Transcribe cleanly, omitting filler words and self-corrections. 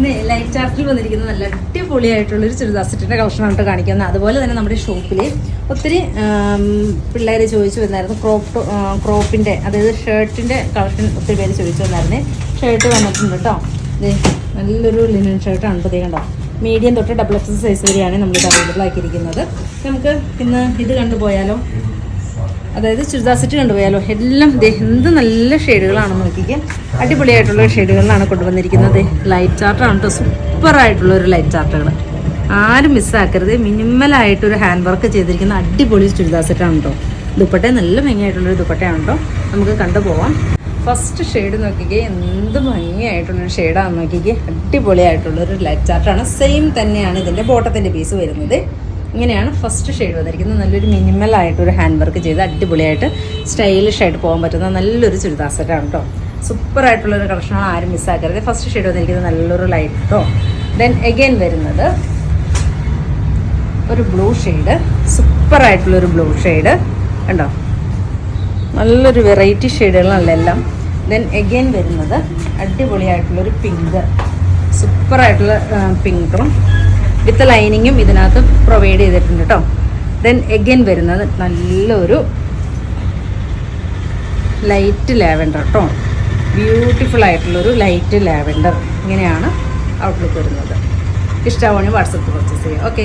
ഇന്ന് ലൈറ്റ് ചാർട്ടിൽ വന്നിരിക്കുന്ന നല്ല അടിപൊളിയായിട്ടുള്ളൊരു ചുരിദാർ സെറ്റിൻ്റെ കളക്ഷനാണ് കാണിക്കുന്നത്. അതുപോലെ തന്നെ നമ്മുടെ ഷോപ്പിൽ ഒത്തിരി പിള്ളേർ ചോദിച്ചു വന്നായിരുന്നു ക്രോപ്പിൻ്റെ, അതായത് ഷർട്ടിൻ്റെ കളക്ഷൻ ഒത്തിരി പേര് ചോദിച്ചു വന്നായിരുന്നേ. ഷർട്ട് വന്നിട്ടുണ്ട് കേട്ടോ. നല്ലൊരു ലിനൻ ഷർട്ടാണ് ഇപ്പോൾ കണ്ടോ. മീഡിയം തൊട്ട് XXL സൈസ് വരെയാണ് നമ്മളിത് അവൈലബിൾ ആക്കിയിരിക്കുന്നത്. നമുക്ക് ഇന്ന് ഇത് കണ്ടുപോയാലോ, അതായത് ചുരിദാർ സെറ്റ് കണ്ടുപോയാലോ. എല്ലാം എന്ത് നല്ല ഷെയ്ഡുകളാണെന്ന് നോക്കിക്കാൻ, അടിപൊളിയായിട്ടുള്ള ഷെയ്ഡുകളിലാണ് കൊണ്ടുവന്നിരിക്കുന്നത്. ലൈറ്റ് ചാർട്ടാണ് കേട്ടോ, സൂപ്പറായിട്ടുള്ളൊരു ലൈറ്റ് ചാർട്ടുകൾ, ആരും മിസ്സാക്കരുത്. മിനിമലായിട്ടൊരു ഹാൻഡ് വർക്ക് ചെയ്തിരിക്കുന്ന അടിപൊളി ചുരിദാർ സെറ്റാണ് കേട്ടോ. ദുപ്പട്ട നല്ല ഭംഗിയായിട്ടുള്ളൊരു ദുപ്പട്ടയാണ് കേട്ടോ. നമുക്ക് കണ്ടുപോവാം. ഫസ്റ്റ് ഷെയ്ഡ് നോക്കിക്കേ, എന്ത് ഭംഗിയായിട്ടുള്ളൊരു ഷെയ്ഡാണെന്ന് നോക്കിക്കേ. അടിപൊളിയായിട്ടുള്ളൊരു ലൈറ്റ് ചാർട്ടാണ്. സെയിം തന്നെയാണ് ഇതിൻ്റെ ബോട്ടത്തിൻ്റെ പീസ് വരുന്നത്. ഇങ്ങനെയാണ് ഫസ്റ്റ് ഷെയ്ഡ് വന്നിരിക്കുന്നത്. നല്ലൊരു മിനിമലായിട്ടൊരു ഹാൻഡ് വർക്ക് ചെയ്ത് അടിപൊളിയായിട്ട് സ്റ്റൈലിഷ് ആയിട്ട് പോകാൻ പറ്റുന്ന നല്ലൊരു ചുരിദാർ സെറ്റാണ് കേട്ടോ. സൂപ്പറായിട്ടുള്ളൊരു കളക്ഷനാണ്, ആരും മിസ്സാക്കരുത്. ഫസ്റ്റ് ഷെയ്ഡ് വന്നിരിക്കുന്നത് നല്ലൊരു ലൈറ്റ് കേട്ടോ. ദെൻ എഗെയിൻ വരുന്നത് ഒരു ബ്ലൂ ഷെയ്ഡ്, സൂപ്പറായിട്ടുള്ളൊരു ബ്ലൂ ഷെയ്ഡ് കണ്ടോ. നല്ലൊരു വെറൈറ്റി ഷെയ്ഡുകളാണല്ലോ എല്ലാം. ദെൻ എഗെയിൻ വരുന്നത് അടിപൊളിയായിട്ടുള്ളൊരു പിങ്ക്, സൂപ്പറായിട്ടുള്ള പിങ്കും വിത്ത് ലൈനിങ്ങും ഇതിനകത്ത് പ്രൊവൈഡ് ചെയ്തിട്ടുണ്ട് കേട്ടോ. ദെൻ എഗെയിൻ വരുന്നത് നല്ലൊരു ലൈറ്റ് ലാവെൻഡർ കേട്ടോ. ബ്യൂട്ടിഫുൾ ആയിട്ടുള്ളൊരു ലൈറ്റ് ലാവെൻഡർ. ഇങ്ങനെയാണ് ഔട്ട്ലുക്ക് വരുന്നത്. ഇഷ്ടമാവുകയാണെങ്കിൽ വാട്സപ്പിൽ പർച്ചേസ് ചെയ്യാം. ഓക്കെ.